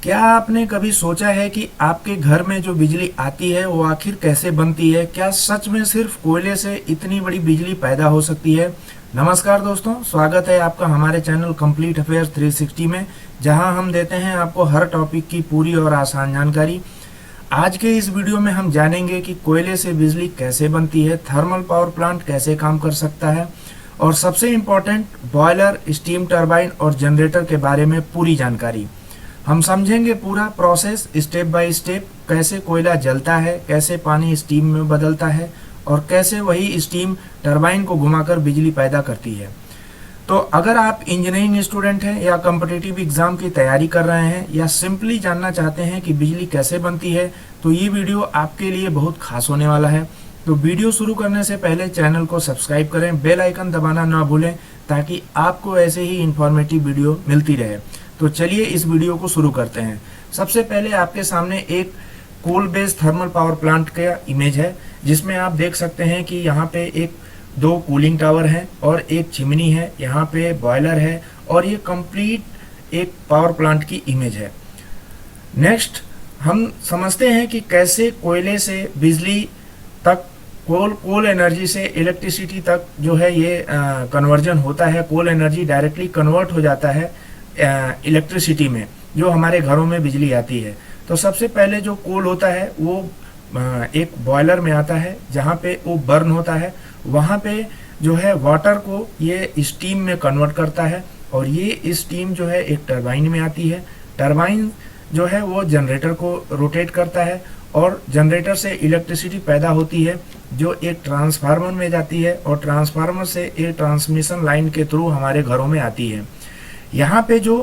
क्या आपने कभी सोचा है कि आपके घर में जो बिजली आती है वो आखिर कैसे बनती है? क्या सच में सिर्फ कोयले से इतनी बड़ी बिजली पैदा हो सकती है? नमस्कार दोस्तों, स्वागत है आपका हमारे चैनल कंप्लीट अफेयर्स 360 में, जहां हम देते हैं आपको हर टॉपिक की पूरी और आसान जानकारी। आज के इस वीडियो में हम जानेंगे कि कोयले से बिजली कैसे बनती है, थर्मल पावर प्लांट कैसे काम कर सकता है, और सबसे इम्पोर्टेंट बॉयलर, स्टीम टरबाइन और जनरेटर के बारे में पूरी जानकारी। हम समझेंगे पूरा प्रोसेस स्टेप बाय स्टेप, कैसे कोयला जलता है, कैसे पानी स्टीम में बदलता है और कैसे वही स्टीम टरबाइन को घुमाकर बिजली पैदा करती है। तो अगर आप इंजीनियरिंग स्टूडेंट हैं या कॉम्पिटिटिव एग्जाम की तैयारी कर रहे हैं या सिंपली जानना चाहते हैं कि बिजली कैसे बनती है, तो ये वीडियो आपके लिए बहुत खास होने वाला है। तो वीडियो शुरू करने से पहले चैनल को सब्सक्राइब करें, बेल आइकन दबाना ना भूलें ताकि आपको ऐसे ही इंफॉर्मेटिव वीडियो मिलती रहे। तो चलिए इस वीडियो को शुरू करते हैं। सबसे पहले आपके सामने एक coal based thermal power plant का इमेज है, जिसमें आप देख सकते हैं कि यहाँ पे दो कूलिंग टावर हैं और एक चिमनी है, यहाँ पे बॉयलर है और ये कंप्लीट एक पावर प्लांट की इमेज है। नेक्स्ट हम समझते हैं कि कैसे कोयले से बिजली तक, कोल एनर्जी से इलेक्ट्रिसिटी तक जो है ये कन्वर्जन होता है। कोल एनर्जी डायरेक्टली कन्वर्ट हो जाता है इलेक्ट्रिसिटी में, जो हमारे घरों में बिजली आती है। तो सबसे पहले जो कोल होता है वो एक बॉयलर में आता है, जहाँ पे वो बर्न होता है। वहाँ पे जो है वाटर को ये स्टीम में कन्वर्ट करता है और ये स्टीम जो है एक टरबाइन में आती है। टरबाइन जो है वो जनरेटर को रोटेट करता है और जनरेटर से इलेक्ट्रिसिटी पैदा होती है, जो एक ट्रांसफार्मर में जाती है और ट्रांसफार्मर से एक ट्रांसमिशन लाइन के थ्रू हमारे घरों में आती है। यहाँ पे जो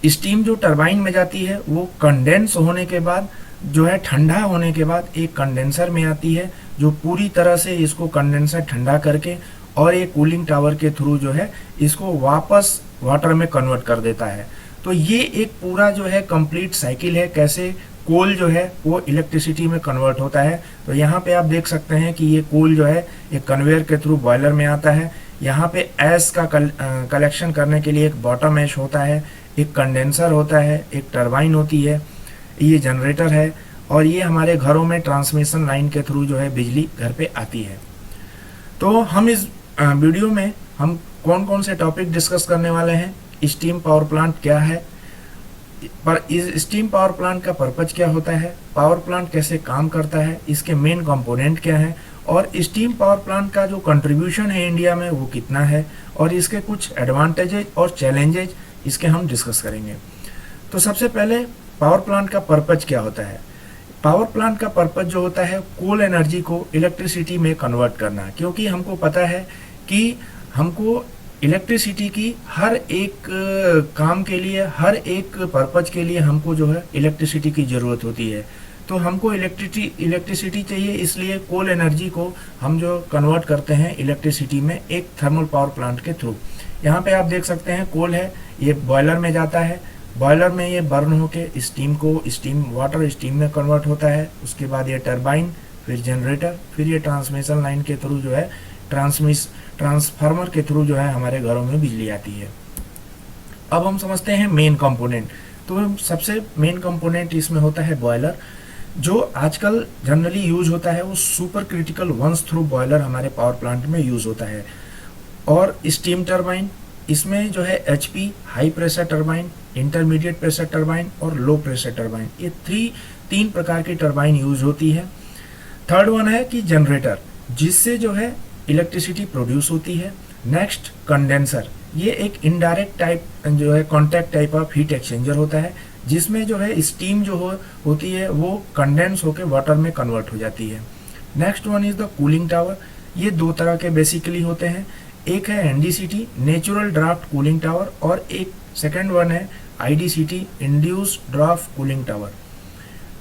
स्टीम जो टरबाइन में जाती है वो कंडेंस होने के बाद, जो है ठंडा होने के बाद, एक कंडेंसर में आती है, जो पूरी तरह से इसको कंडेंसर ठंडा करके और एक कूलिंग टावर के थ्रू जो है इसको वापस वाटर में कन्वर्ट कर देता है। तो ये एक पूरा जो है कंप्लीट साइकिल है, कैसे कोल जो है वो इलेक्ट्रिसिटी में कन्वर्ट होता है। तो यहाँ पे आप देख सकते हैं कि ये कोल जो है एक कन्वेयर के थ्रू बॉयलर में आता है। यहाँ पे ऐश का कलेक्शन करने के लिए एक बॉटम ऐश होता है, एक कंडेंसर होता है, एक टरबाइन होती है, ये जनरेटर है और ये हमारे घरों में ट्रांसमिशन लाइन के थ्रू जो है बिजली घर पे आती है। तो हम इस वीडियो में हम कौन कौन से टॉपिक डिस्कस करने वाले हैं। स्टीम पावर प्लांट क्या है, पर इस स्टीम पावर प्लांट का पर्पज क्या होता है, पावर प्लांट कैसे काम करता है, इसके मेन कंपोनेंट क्या है और स्टीम पावर प्लांट का जो कंट्रीब्यूशन है इंडिया में वो कितना है, और इसके कुछ एडवांटेजेज और चैलेंजेज इसके हम डिस्कस करेंगे। तो सबसे पहले पावर प्लांट का पर्पज क्या होता है। पावर प्लांट का पर्पज जो होता है कोल एनर्जी को इलेक्ट्रिसिटी में कन्वर्ट करना, क्योंकि हमको पता है कि हमको इलेक्ट्रिसिटी की हर एक काम के लिए, हर एक पर्पज के लिए हमको जो है इलेक्ट्रिसिटी की ज़रूरत होती है। तो हमको इलेक्ट्रिसिटी चाहिए, इसलिए कोल एनर्जी को हम जो कन्वर्ट करते हैं इलेक्ट्रिसिटी में एक थर्मल पावर प्लांट के थ्रू। यहाँ पे आप देख सकते हैं कोल है, ये बॉयलर में जाता है, बॉयलर में ये बर्न होके स्टीम वाटर स्टीम में कन्वर्ट होता है। उसके बाद ये टरबाइन, फिर जनरेटर, फिर ये ट्रांसमिशन लाइन के थ्रू जो है ट्रांसफार्मर के थ्रू जो है हमारे घरों में बिजली आती है। अब हम समझते हैं मेन कंपोनेंट। तो सबसे मेन कंपोनेंट इसमें होता है बॉयलर, जो आजकल जनरली यूज होता है वो super critical once through boiler हमारे पावर प्लांट में यूज होता है। और स्टीम टरबाइन, इसमें जो है HP high pressure turbine, intermediate pressure turbine और लो प्रेशर टरबाइन, ये तीन प्रकार की टरबाइन यूज होती है। थर्ड वन है कि जनरेटर, जिससे जो है इलेक्ट्रिसिटी प्रोड्यूस होती है। नेक्स्ट कंडेंसर, ये एक इनडायरेक्ट टाइप जो है contact type of heat exchanger होता है, जिसमें जो है स्टीम जो होती है वो कंडेंस होकर वाटर में कन्वर्ट हो जाती है। Next one is the cooling tower, ये दो तरह के बेसिकली होते हैं, एक है NDCT natural draft cooling tower और एक सेकेंड वन है IDCT induced draft cooling tower.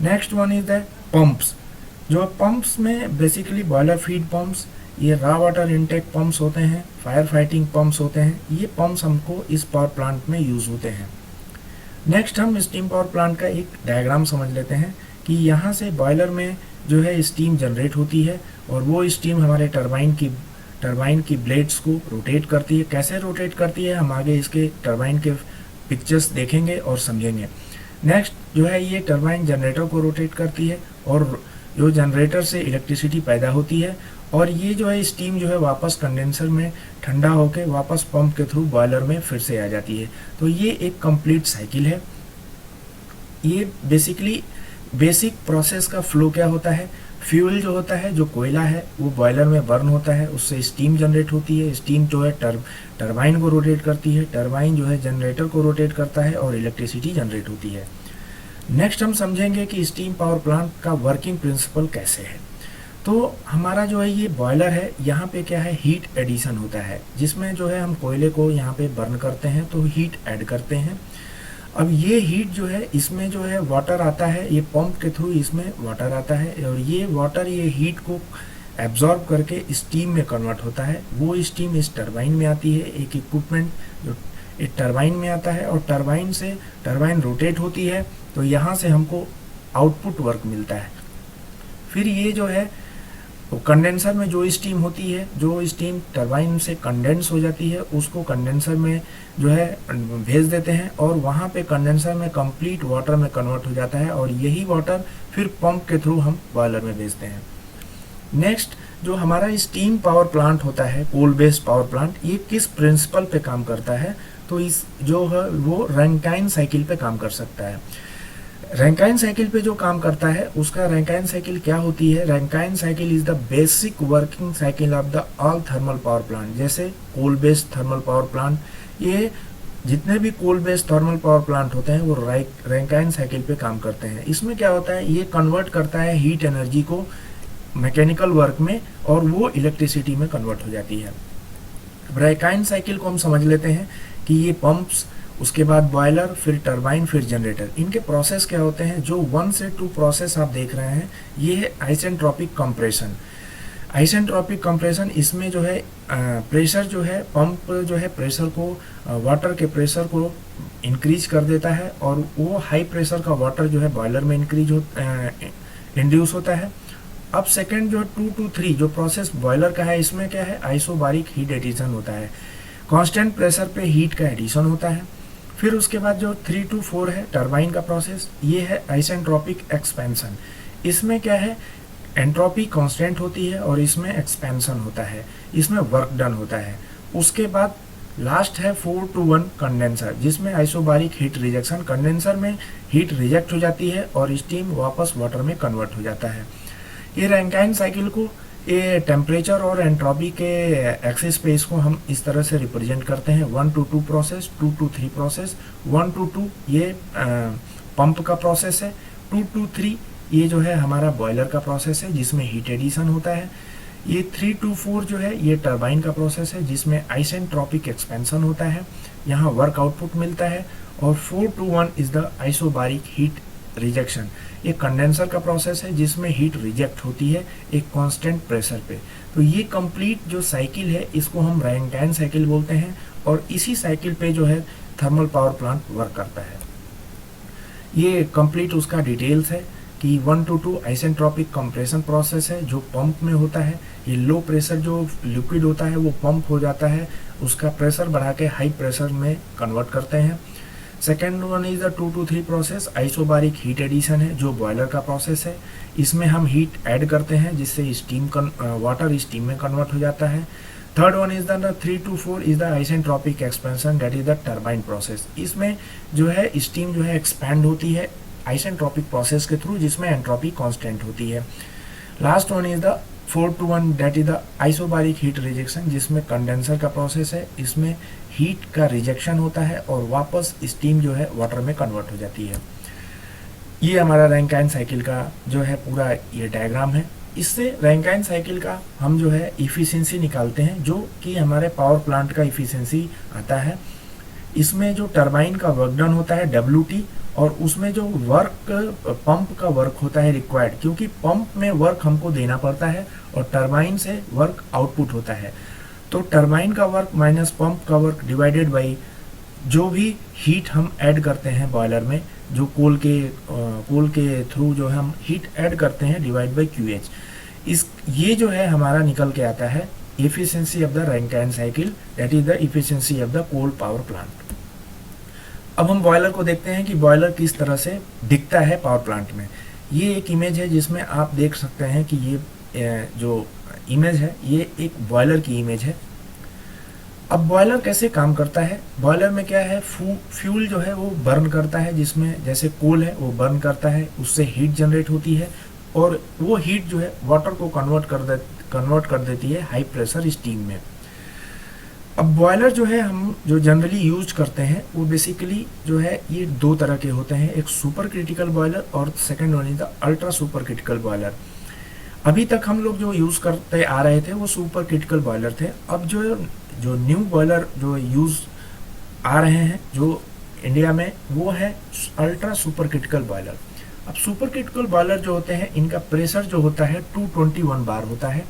Next one is the pumps, जो पंप्स में बेसिकली बॉयलर फीड पंप्स, ये रॉ वाटर इनटेक पंप्स होते हैं, फायर फाइटिंग पंप्स होते हैं, ये पंप्स हमको इस पावर प्लांट में यूज होते हैं। नेक्स्ट हम स्टीम पावर प्लांट का एक डायग्राम समझ लेते हैं कि यहाँ से बॉयलर में जो है स्टीम जनरेट होती है और वो स्टीम हमारे टरबाइन की ब्लेड्स को रोटेट करती है। कैसे रोटेट करती है हम आगे इसके टरबाइन के पिक्चर्स देखेंगे और समझेंगे। नेक्स्ट जो है ये टरबाइन जनरेटर को रोटेट करती है और जो जनरेटर से इलेक्ट्रिसिटी पैदा होती है और ये जो है स्टीम जो है वापस कंडेंसर में ठंडा होकर वापस पंप के थ्रू बॉयलर में फिर से आ जाती है। तो ये एक कंप्लीट साइकिल है। ये बेसिकली बेसिक प्रोसेस का फ्लो क्या होता है, फ्यूल जो होता है, जो कोयला है, वो बॉयलर में बर्न होता है, उससे स्टीम जनरेट होती है। स्टीम जो है टरबाइन को रोटेट करती है, टरबाइन जो है जनरेटर को रोटेट करता है और इलेक्ट्रिसिटी जनरेट होती है। नेक्स्ट हम समझेंगे कि स्टीम पावर प्लांट का वर्किंग प्रिंसिपल कैसे है। तो हमारा जो है ये बॉयलर है, यहाँ पे क्या है, हीट एडिशन होता है, जिसमें जो है हम कोयले को यहाँ पे बर्न करते हैं तो हीट ऐड करते हैं। अब ये हीट जो है इसमें जो है वाटर आता है, ये पंप के थ्रू इसमें वाटर आता है और ये वाटर ये हीट को एब्जॉर्ब करके स्टीम में कन्वर्ट होता है। वो स्टीम इस टरबाइन में आती है, एक इक्विपमेंट जो एक टरबाइन में आता है और टरबाइन से टरबाइन रोटेट होती है तो यहाँ से हमको आउटपुट वर्क मिलता है। फिर ये जो है तो कंडेंसर में जो स्टीम होती है, जो स्टीम टरबाइन से कंडेंस हो जाती है, उसको कंडेंसर में जो है भेज देते हैं और वहाँ पे कंडेंसर में कंप्लीट वाटर में कन्वर्ट हो जाता है और यही वाटर फिर पंप के थ्रू हम बॉयलर में भेजते हैं। नेक्स्ट जो हमारा स्टीम पावर प्लांट होता है, कोल बेस्ड पावर प्लांट, ये किस प्रिंसिपल पे काम करता है, तो इस जो है वो रैंकाइन साइकिल पे काम कर सकता है। रैंकाइन साइकिल पे जो काम करता है उसका रैंकाइन साइकिल क्या होती है, Rankine cycle is the basic working cycle of the all thermal power plant. जैसे coal based thermal power plant, ये जितने भी coal based thermal power plant होते हैं वो रैंकाइन साइकिल पे काम करते हैं। इसमें क्या होता है, ये कन्वर्ट करता है हीट एनर्जी को मैकेनिकल वर्क में और वो इलेक्ट्रिसिटी में कन्वर्ट हो जाती है। रैंकाइन साइकिल को हम समझ लेते हैं कि ये पंप्स, उसके बाद बॉयलर, फिर टरबाइन, फिर जनरेटर, इनके प्रोसेस क्या होते हैं। जो 1 से 2 प्रोसेस आप देख रहे हैं ये है आइसेंट्रोपिक कंप्रेशन। आइसेंट्रोपिक कंप्रेशन, इसमें जो है प्रेशर जो है, पंप जो है प्रेशर को, वाटर के प्रेशर को इंक्रीज कर देता है और वो हाई प्रेशर का वाटर जो है बॉयलर में इंड्यूस होता है। अब सेकेंड जो 2 to 3 जो प्रोसेस बॉयलर का है, इसमें क्या है, आइसोबारिक हीट एडिशन होता है, कांस्टेंट प्रेशर पे हीट का एडिशन होता है। फिर उसके बाद जो 3 to 4 है टरबाइन का प्रोसेस, ये है आइसेंट्रोपिक एक्सपेंशन। इसमें क्या है, एंट्रोपी कांस्टेंट होती है और इसमें एक्सपेंशन होता है, इसमें वर्क डन होता है। उसके बाद लास्ट है 4 to 1 कंडेंसर, जिसमें आइसोबारिक हीट रिजेक्शन, कंडेंसर में हीट रिजेक्ट हो जाती है और स्टीम वापस वाटर में कन्वर्ट हो जाता है। ये रैंकाइन साइकिल को ये टेम्परेचर और एंट्रोपी के एक्सिस पे इसको हम इस तरह से रिप्रेजेंट करते हैं। 1 to 2 process, 2 to 3 process, 1 to 2 ये पंप का प्रोसेस है, 2 to 3 ये जो है हमारा बॉयलर का प्रोसेस है जिसमें हीट एडिशन होता है, ये 3 to 4 जो है ये टरबाइन का प्रोसेस है जिसमें आइसेंट्रोपिक एक्सपेंशन होता है, यहाँ वर्क आउटपुट मिलता है, और 4 to 1 is the isobaric heat rejection, ये कंडेंसर का प्रोसेस है जिसमें हीट रिजेक्ट होती है एक कांस्टेंट प्रेशर पे। तो ये कंप्लीट जो साइकिल है इसको हम रैंकाइन साइकिल बोलते हैं और इसी साइकिल पे जो है थर्मल पावर प्लांट वर्क करता है। ये कंप्लीट उसका डिटेल्स है कि 1 to 2 आइसेंट्रोपिक कंप्रेशन प्रोसेस है जो पंप में होता है। ये लो प्रेशर जो लिक्विड होता है वो पंप हो जाता है, उसका प्रेशर बढ़ा के हाई प्रेशर में कन्वर्ट करते हैं। Second one is the 2 to 3 process, isobaric heat addition है जो बॉयलर का प्रोसेस है, इसमें हम हीट ऐड करते हैं जिससे स्टीम वाटर स्टीम में कन्वर्ट हो जाता है। Third one is the 3 to 4 is the isentropic expansion, that is the turbine process, इसमें जो है स्टीम जो है एक्सपैंड होती है आइसेंट्रोपिक प्रोसेस के थ्रू जिसमें एंट्रोपी कांस्टेंट होती है। Last one is the 4 to 1 that is the isobaric heat rejection, जिसमें कंडेंसर का प्रोसेस है, इसमें हीट का रिजेक्शन होता है और वापस स्टीम जो है वाटर में कन्वर्ट हो जाती है। ये हमारा रैंकाइन साइकिल का जो है पूरा ये डायग्राम है। इससे रैंकाइन साइकिल का हम जो है इफिशिएंसी निकालते हैं जो कि हमारे पावर प्लांट का इफिशिएंसी आता है। इसमें जो टरबाइन का वर्क डन होता है WT, और उसमें जो वर्क पंप का वर्क होता है रिक्वायर्ड, क्योंकि पंप में वर्क हमको देना पड़ता है और टरबाइन से वर्क आउटपुट होता है। तो टरबाइन का वर्क माइनस पंप का वर्क डिवाइडेड बाई जो भी हीट हम ऐड करते हैं बॉयलर में, जो कोल के थ्रू जो हम हीट ऐड करते हैं, डिवाइड बाई QH। ये जो है हमारा निकल के आता है efficiency of the Rankine cycle, that is the efficiency of the coal power plant. अब हम बॉयलर को देखते हैं कि बॉयलर किस तरह से दिखता है पावर प्लांट में। ये एक इमेज है जिसमें आप देख सकते हैं कि ये जो इमेज है ये एक बॉयलर की इमेज है। अब बॉयलर कैसे काम करता है, बॉयलर में क्या है, फ्यूल जो है वो बर्न करता है, जिसमें जैसे कोल है वो बर्न करता है, उससे हीट जनरेट होती है और वो हीट जो है वाटर को कन्वर्ट कर देती है हाई प्रेशर स्टीम में। अब बॉयलर जो है हम जो जनरली यूज करते हैं वो बेसिकली जो है ये दो तरह के होते हैं, एक सुपर क्रिटिकल बॉयलर और second one is the ultra super critical boiler. अभी तक हम लोग जो यूज करते आ रहे थे वो सुपर क्रिटिकल बॉयलर थे। अब जो न्यू बॉयलर जो यूज आ रहे हैं जो इंडिया में वो है अल्ट्रा सुपर क्रिटिकल बॉयलर। अब सुपर क्रिटिकल बॉयलर जो होते हैं इनका प्रेशर जो होता है 221 बार होता है,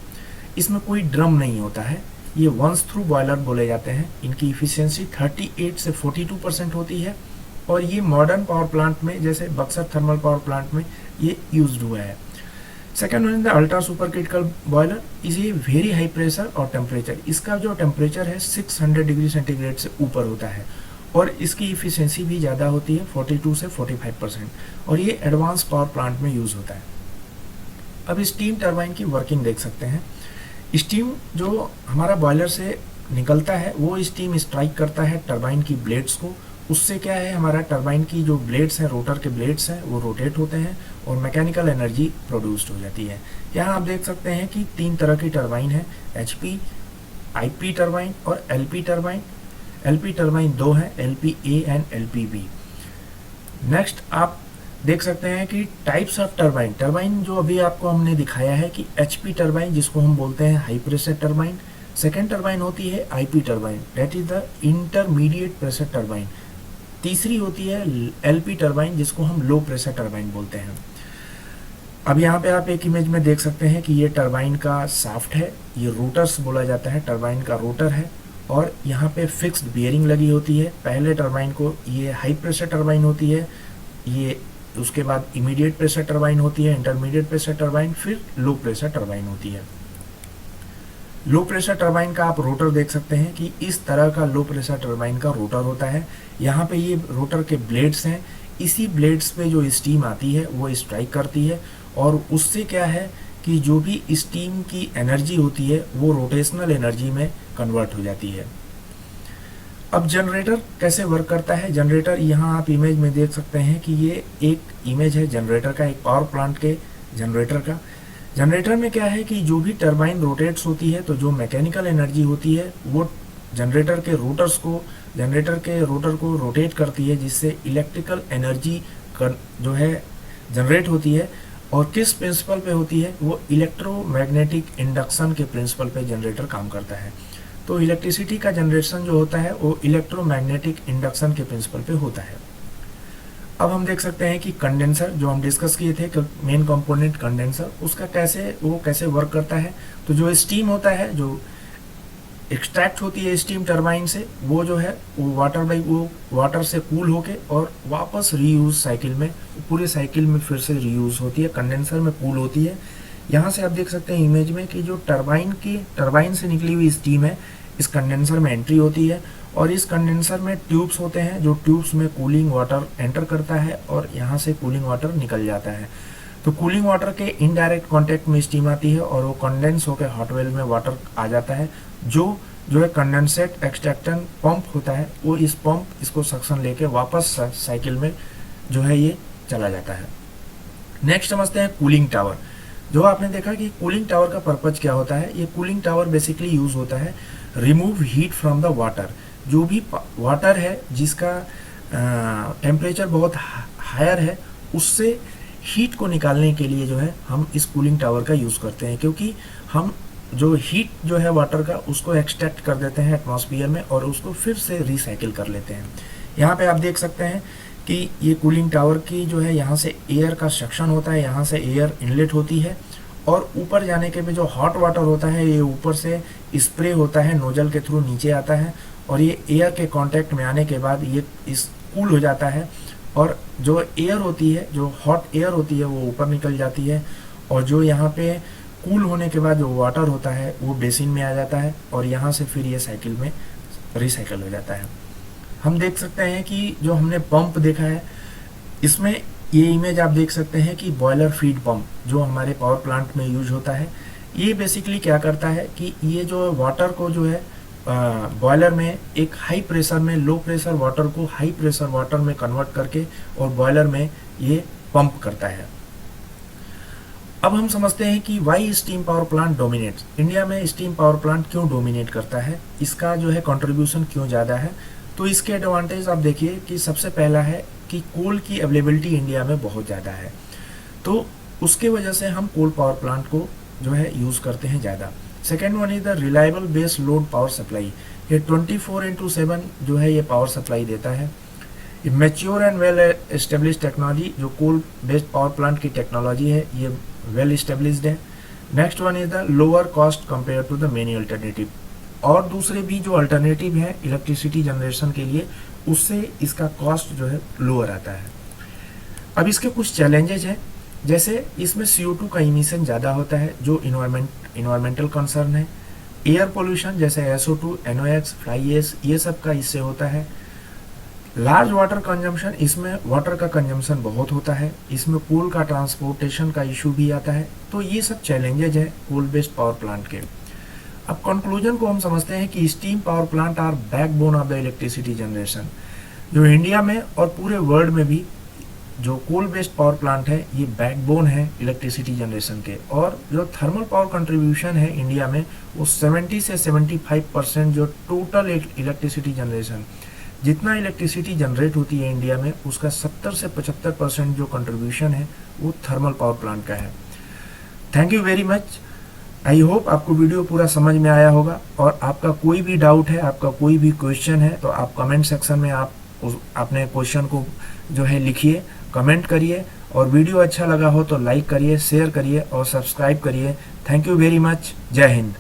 इसमें कोई ड्रम नहीं होता है, ये वंस थ्रू बॉयलर बोले जाते हैं। इनकी इफिशियंसी 38 से 42% होती है और ये मॉडर्न पावर प्लांट में जैसे बक्सर थर्मल पावर प्लांट में ये यूज्ड हुआ है। Second one is the ultra super critical boiler, is ये वेरी हाई प्रेशर और टेम्परेचर, इसका जो टेम्परेचर है 600 डिग्री सेंटीग्रेड से ऊपर होता है और इसकी इफिशियंसी भी ज़्यादा होती है 42 से 45% और ये एडवांस पावर प्लांट में यूज़ होता है। अब स्टीम टरबाइन की वर्किंग देख सकते हैं। स्टीम जो हमारा बॉयलर से निकलता है वो स्टीम स्ट्राइक करता है टरबाइन की ब्लेड्स को, उससे क्या है हमारा टरबाइन की जो ब्लेड्स हैं, रोटर के ब्लेड्स हैं, वो रोटेट होते हैं और मैकेनिकल एनर्जी प्रोड्यूस्ड हो जाती है। यहाँ आप देख सकते हैं कि 3 तरह की टरबाइन है, HP, IP टरबाइन और LP टरबाइन। LP टरबाइन 2 है, LPA एंड LPB। नेक्स्ट आप देख सकते हैं कि टाइप्स ऑफ टरबाइन, टरबाइन जो अभी आपको हमने दिखाया है कि HP टरबाइन जिसको हम बोलते हैं high pressure turbine. Second turbine होती है IP turbine, that is the intermediate pressure turbine. तीसरी होती है LP टरबाइन जिसको हम लो प्रेशर टरबाइन बोलते हैं। अब यहाँ पे आप एक इमेज में देख सकते हैं कि ये टरबाइन का शाफ्ट है, ये रोटर्स बोला जाता है, टरबाइन का रोटर है और यहाँ पे फिक्स्ड बियरिंग लगी होती है। पहले टरबाइन को ये हाई प्रेशर टरबाइन होती है, ये उसके बाद इमीडिएट प्रेशर टरबाइन होती है, इंटरमीडिएट प्रेशर टरबाइन, फिर लो प्रेशर टरबाइन होती है। लो प्रेशर टरबाइन का आप रोटर देख सकते हैं कि इस तरह का लो प्रेशर टरबाइन का रोटर होता है। यहाँ पे ये रोटर के ब्लेड्स हैं, इसी ब्लेड्स पे जो स्टीम आती है वो स्ट्राइक करती है और उससे क्या है कि जो भी स्टीम की एनर्जी होती है वो रोटेशनल एनर्जी में कन्वर्ट हो जाती है। अब जनरेटर कैसे वर्क करता है, जनरेटर यहाँ आप इमेज में देख सकते हैं कि ये एक इमेज है जनरेटर का, एक पावर प्लांट के जनरेटर का। जनरेटर में क्या है कि जो भी टरबाइन रोटेट्स होती है तो जो मैकेनिकल एनर्जी होती है वो जनरेटर के रोटर को रोटेट करती है, जिससे इलेक्ट्रिकल एनर्जी जो है जनरेट होती है। और किस प्रिंसिपल पे होती है, वो इलेक्ट्रोमैग्नेटिक इंडक्शन के प्रिंसिपल पे जनरेटर काम करता है। तो इलेक्ट्रिसिटी का जनरेशन जो होता है वो इलेक्ट्रोमैग्नेटिक इंडक्शन के प्रिंसिपल पे होता है। अब हम देख सकते हैं कि कंडेंसर जो हम डिस्कस किए थे, मेन कंपोनेंट कंडेंसर, उसका कैसे वर्क करता है। तो जो स्टीम होता है जो एक्सट्रैक्ट होती है स्टीम टरबाइन से, वो जो है वो वाटर से कूल होके और वापस रीयूज साइकिल में, पूरे साइकिल में फिर से रीयूज होती है, कंडेंसर में कूल होती है। यहाँ से आप देख सकते हैं इमेज में कि जो टरबाइन से निकली हुई स्टीम है इस कंडेंसर में एंट्री होती है और इस कंडेंसर में ट्यूब्स होते हैं, जो ट्यूब्स में कूलिंग वाटर एंटर करता है और यहाँ से कूलिंग वाटर निकल जाता है। तो कूलिंग वाटर के इनडायरेक्ट कांटेक्ट में स्टीम आती है और वो कंडेंस होकर हॉट वेल में वाटर आ जाता है। जो है कंडेंसेट एक्सट्रैक्शन पंप होता है, वो इस पंप इसको सक्शन लेके वापस साइकिल में जो है ये चला जाता है। नेक्स्ट समझते हैं कूलिंग टावर। जो आपने देखा कि कूलिंग टावर का पर्पज क्या होता है, ये कूलिंग टावर बेसिकली यूज होता है remove heat from the water. जो भी वाटर है जिसका टेम्परेचर बहुत हायर है, उससे हीट को निकालने के लिए जो है हम इस कूलिंग टावर का यूज़ करते हैं, क्योंकि हम जो हीट जो है वाटर का उसको एक्सट्रैक्ट कर देते हैं एटमॉस्फेयर में और उसको फिर से रिसाइकिल कर लेते हैं। यहाँ पे आप देख सकते हैं कि ये कूलिंग टावर की जो है यहाँ से एयर का सक्शन होता है, यहाँ से एयर इनलेट होती है और ऊपर जाने के भी जो हॉट वाटर होता है ये ऊपर से स्प्रे होता है, नोजल के थ्रू नीचे आता है और ये एयर के कांटेक्ट में आने के बाद ये इस कूल हो जाता है और जो एयर होती है, जो हॉट एयर होती है वो ऊपर निकल जाती है और जो यहाँ पे कूल होने के बाद जो वाटर होता है वो बेसिन में आ जाता है और यहाँ से फिर ये साइकिल में रिसाइकिल हो जाता है। हम देख सकते हैं कि जो हमने पंप देखा है, इसमें ये इमेज आप देख सकते हैं कि बॉयलर फीड पंप जो हमारे पावर प्लांट में यूज होता है, ये बेसिकली क्या करता है कि ये जो वाटर को जो है बॉयलर में एक हाई प्रेशर में लो प्रेशर वाटर को हाई प्रेशर वाटर में कन्वर्ट करके और बॉयलर में ये पंप करता है। अब हम समझते हैं कि why steam power plant dominates. India में स्टीम पावर प्लांट क्यों डोमिनेट करता है, इसका जो है कंट्रीब्यूशन क्यों ज़्यादा है। तो इसके एडवांटेज आप देखिए कि सबसे पहला है कि कोल की अवेलेबिलिटी इंडिया में बहुत ज़्यादा है, तो उसके वजह से हम कोल पावर प्लांट को जो है यूज़ करते हैं ज़्यादा। Second one is the reliable base load power supply. ये 24/7 जो है ये पावर सप्लाई देता है। ये mature and well establish technology, जो कोल बेस्ड पावर प्लांट की टेक्नोलॉजी है ये वेल एस्टेब्लिश्ड है। Next one is the lower cost compare to the many alternative. और दूसरे भी जो अल्टरनेटिव है इलेक्ट्रिसिटी जनरेशन के लिए, उससे इसका कॉस्ट जो है लोअर आता है। अब इसके कुछ चैलेंजेज हैं, जैसे इसमें CO2 का इमिशन ज़्यादा होता है जो इन्वायरमेंटल कंसर्न है। एयर पोल्यूशन जैसे SO2, NOx, फ्लाई एश, ये सब का इससे होता है। लार्ज वाटर कंजम्पशन, इसमें वाटर का कंजम्पशन बहुत होता है। इसमें कोल का ट्रांसपोर्टेशन का इशू भी आता है। तो ये सब चैलेंजेज है कोल बेस्ड पावर प्लांट के। अब कंक्लूजन को हम समझते हैं कि steam power plant are backbone of the electricity generation. जो इंडिया में और पूरे वर्ल्ड में भी जो कोल बेस्ड पावर प्लांट है ये बैकबोन है इलेक्ट्रिसिटी जनरेशन के। और जो थर्मल पावर कंट्रीब्यूशन है इंडिया में वो 70 से 75% जो टोटल इलेक्ट्रिसिटी जनरेशन, जितना इलेक्ट्रिसिटी जनरेट होती है इंडिया में, उसका 70 से 75% जो कंट्रीब्यूशन है वो थर्मल पावर प्लांट का है। Thank you very much. I hope आपको वीडियो पूरा समझ में आया होगा। और आपका कोई भी डाउट है, आपका कोई भी क्वेश्चन है, तो आप कमेंट सेक्शन में आप अपने क्वेश्चन को जो है लिखिए, कमेंट करिए। और वीडियो अच्छा लगा हो तो लाइक करिए, शेयर करिए और सब्सक्राइब करिए। Thank you very much. जय हिंद।